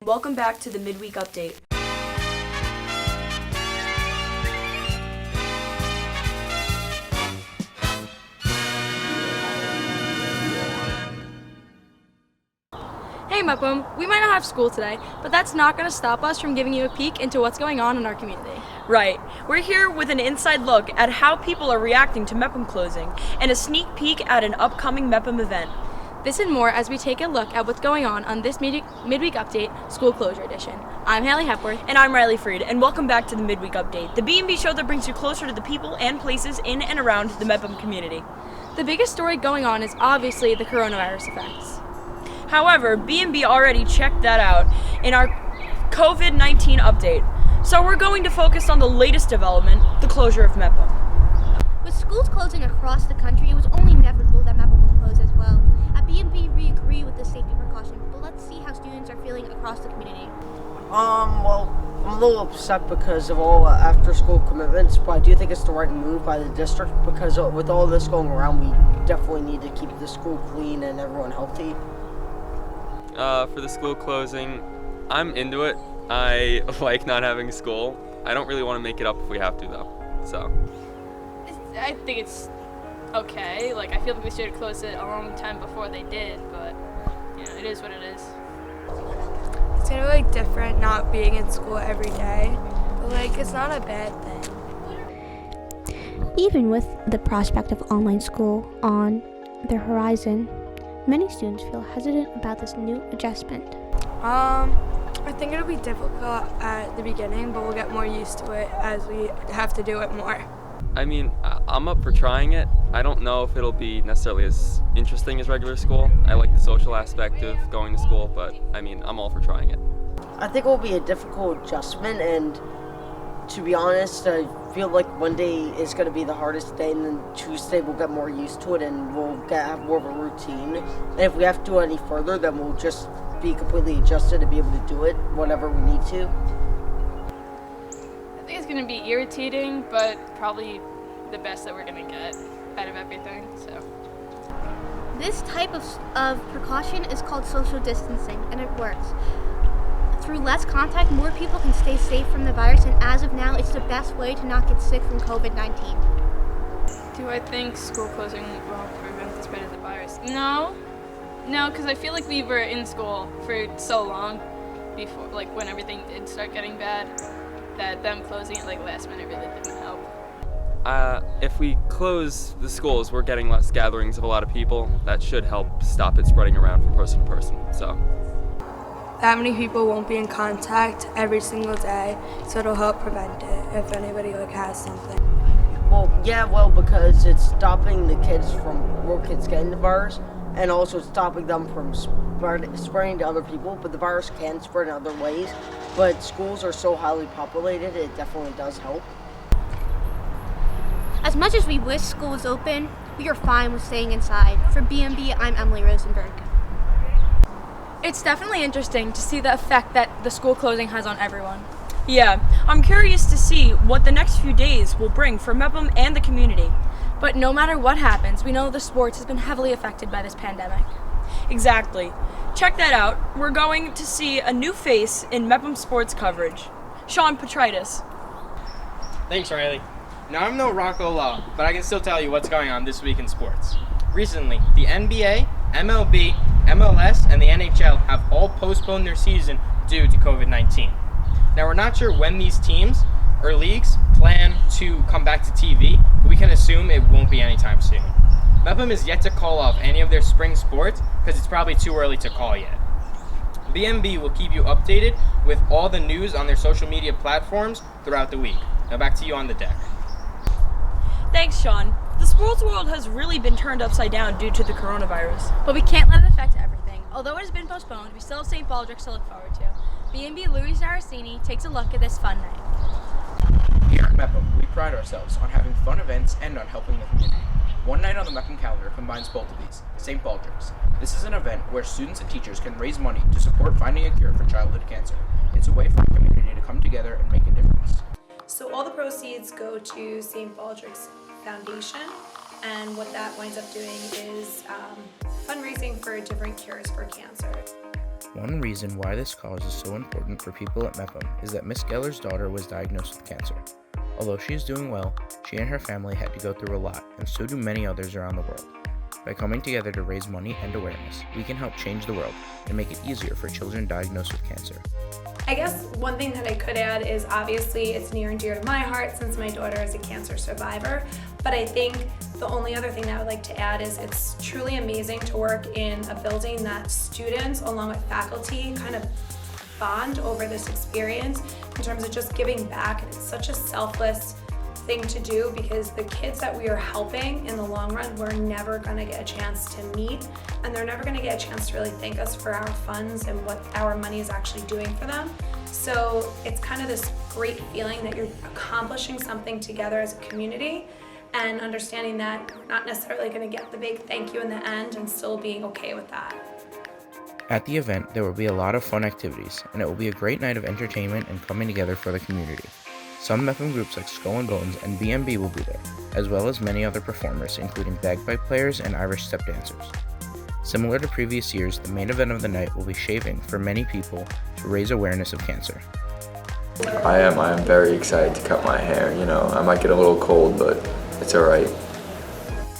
Welcome back to the Midweek Update. Hey Mepham, we might not have school today, but that's not going to stop us from giving you a peek into what's going on in our community. Right. We're here with an inside look at how people are reacting to Mepham closing and a sneak peek at an upcoming Mepham event. This and more as we take a look at what's going on this Midweek Update School Closure Edition. I'm Haley Hepworth. And I'm Riley Freed, and welcome back to the Midweek Update, the B&B show that brings you closer to the people and places in and around the Mepham community. The biggest story going on is obviously the coronavirus effects. However, B&B already checked that out in our COVID-19 update. So we're going to focus on the latest development, the closure of Mepham. With schools closing across the country, it was only inevitable that Mepham would close as well. At B&B, we agree with the safety precaution, but let's see how students are feeling across the community. Well, I'm a little upset because of all after-school commitments, but I do think it's the right move by the district because with all this going around, we definitely need to keep the school clean and everyone healthy. For the school closing, I'm into it. I like not having school. I don't really want to make it up if we have to, though. So. I think it's okay. I feel like we should have closed it a long time before they did, but it is what it is. It's kind of different not being in school every day, but it's not a bad thing. Even with the prospect of online school on the horizon, many students feel hesitant about this new adjustment. I think it'll be difficult at the beginning, but we'll get more used to it as we have to do it more. I mean, I'm up for trying it. I don't know if it'll be necessarily as interesting as regular school. I like the social aspect of going to school, but I'm all for trying it. I think it will be a difficult adjustment, and to be honest, I feel like Monday is going to be the hardest day, and then Tuesday we'll get more used to it, and we'll have more of a routine. And if we have to do it any further, then we'll just be completely adjusted to be able to do it whenever we need to. I think it's going to be irritating, but probably the best that we're going to get out of everything. So This type of precaution is called social distancing, and it works. Through less contact, more people can stay safe from the virus, and as of now, it's the best way to not get sick from COVID-19. do I think school closing will prevent the spread of the virus? No, because I feel like we were in school for so long before, when everything did start getting bad, that them closing it last minute really didn't help. If we close the schools, we're getting less gatherings of a lot of people. That should help stop it spreading around from person to person. So. That many people won't be in contact every single day, so it'll help prevent it if anybody has something. Well, because it's stopping the kids from more kids getting the virus, and also stopping them from spreading to other people. But the virus can spread in other ways. But schools are so highly populated, it definitely does help. As much as we wish school was open, we are fine with staying inside. For B&B, I'm Emily Rosenberg. It's definitely interesting to see the effect that the school closing has on everyone. Yeah, I'm curious to see what the next few days will bring for Mepham and the community. But no matter what happens, we know the sports has been heavily affected by this pandemic. Exactly. Check that out. We're going to see a new face in Mepham sports coverage. Sean Petraitis. Thanks, Riley. Now, I'm no Rocco Law, but I can still tell you what's going on this week in sports. Recently, the NBA, MLB, MLS, and the NHL have all postponed their season due to COVID-19. Now, we're not sure when these teams or leagues plan to come back to TV, but we can assume it won't be anytime soon. Mepham is yet to call off any of their spring sports because it's probably too early to call yet. B&B will keep you updated with all the news on their social media platforms throughout the week. Now back to you on the deck. Thanks, Sean. The sports world has really been turned upside down due to the coronavirus. But we can't let it affect everything. Although it has been postponed, we still have St. Baldricks to look forward to. B&B Louie Saraceni takes a look at this fun night. Here at Mepham, we pride ourselves on having fun events and on helping the community. One night on the Mepham calendar combines both of these, St. Baldricks. This is an event where students and teachers can raise money to support finding a cure for childhood cancer. It's a way for the community to come together and make a difference. So all the proceeds go to St. Baldricks Foundation, and what that winds up doing is fundraising for different cures for cancer. One reason why this cause is so important for people at MEPM is that Miss Geller's daughter was diagnosed with cancer. Although she is doing well, she and her family had to go through a lot, and so do many others around the world. By coming together to raise money and awareness, we can help change the world and make it easier for children diagnosed with cancer. I guess one thing that I could add is obviously it's near and dear to my heart since my daughter is a cancer survivor, but I think the only other thing that I would like to add is it's truly amazing to work in a building that students along with faculty kind of bond over this experience in terms of just giving back. And it's such a selfless thing to do because the kids that we are helping in the long run, we're never going to get a chance to meet, and they're never going to get a chance to really thank us for our funds and what our money is actually doing for them. So it's kind of this great feeling that you're accomplishing something together as a community and understanding that we're not necessarily going to get the big thank you in the end and still being okay with that. At the event, there will be a lot of fun activities, and it will be a great night of entertainment and coming together for the community. Some MEPM groups like Skull and Bones and BMB will be there, as well as many other performers, including bagpipe players and Irish step dancers. Similar to previous years, the main event of the night will be shaving for many people to raise awareness of cancer. I am very excited to cut my hair. I might get a little cold, but it's alright.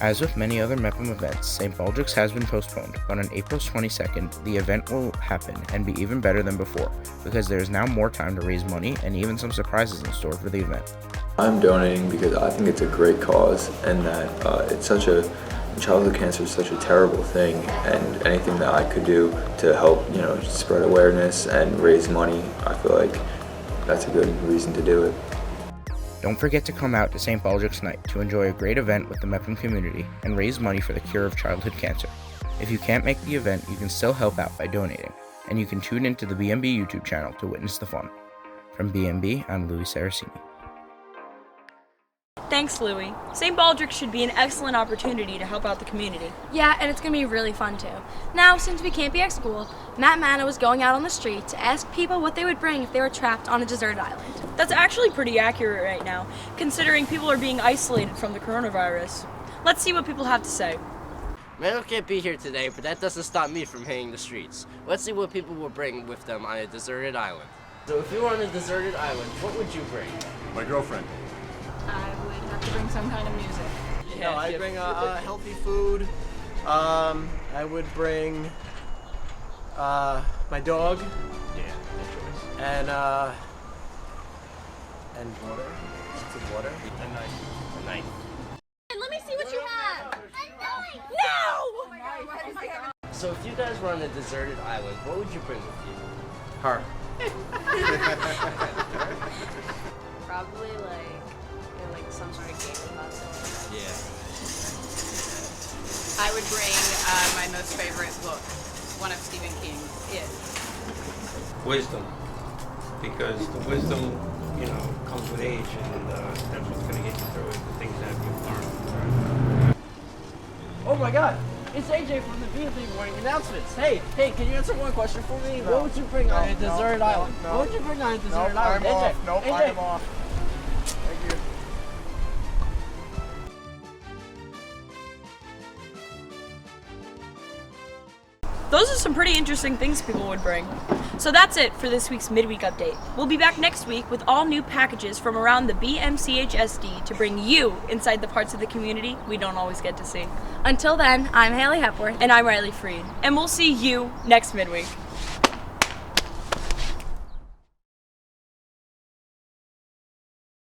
As with many other MEPM events, St. Baldricks has been postponed, but on April 22nd, the event will happen and be even better than before, because there is now more time to raise money and even some surprises in store for the event. I'm donating because I think it's a great cause, and that childhood cancer is such a terrible thing, and anything that I could do to help, spread awareness and raise money, I feel like that's a good reason to do it. Don't forget to come out to St. Baldricks Night to enjoy a great event with the MEPM community and raise money for the cure of childhood cancer. If you can't make the event, you can still help out by donating, and you can tune into the BMB YouTube channel to witness the fun. From BMB, I'm Louie Saraceni. Thanks, Louie. St. Baldricks should be an excellent opportunity to help out the community. Yeah, and it's going to be really fun too. Now, since we can't be at school, Matt Manna was going out on the street to ask people what they would bring if they were trapped on a deserted island. That's actually pretty accurate right now, considering people are being isolated from the coronavirus. Let's see what people have to say. Randall can't be here today, but that doesn't stop me from hitting the streets. Let's see what people will bring with them on a deserted island. So if you were on a deserted island, what would you bring? My girlfriend. I would have to bring some kind of music. No, I'd bring healthy food. I would bring my dog. Yeah, good choice. And water. Some water. A knife. Let me see what you have. No! So if you guys were on a deserted island, what would you bring with you? Her. Probably like some sort of gaming console. Yeah. I would bring my most favorite book, one of Stephen King's, It. Wisdom, because the wisdom, comes with age, and that's what's going to get you through it, the things that you've learned. Oh my God! It's AJ from the BMB Morning Announcements. Hey, can you answer one question for me? No. What would you bring on a deserted island? No. What would you bring on a deserted island? I'm AJ, off. Nope, AJ. I am off. Thank you. Those are some pretty interesting things people would bring. So that's it for this week's Midweek Update. We'll be back next week with all new packages from around the BMCHSD to bring you inside the parts of the community we don't always get to see. Until then, I'm Haley Hepworth. And I'm Riley Freed. And we'll see you next Midweek.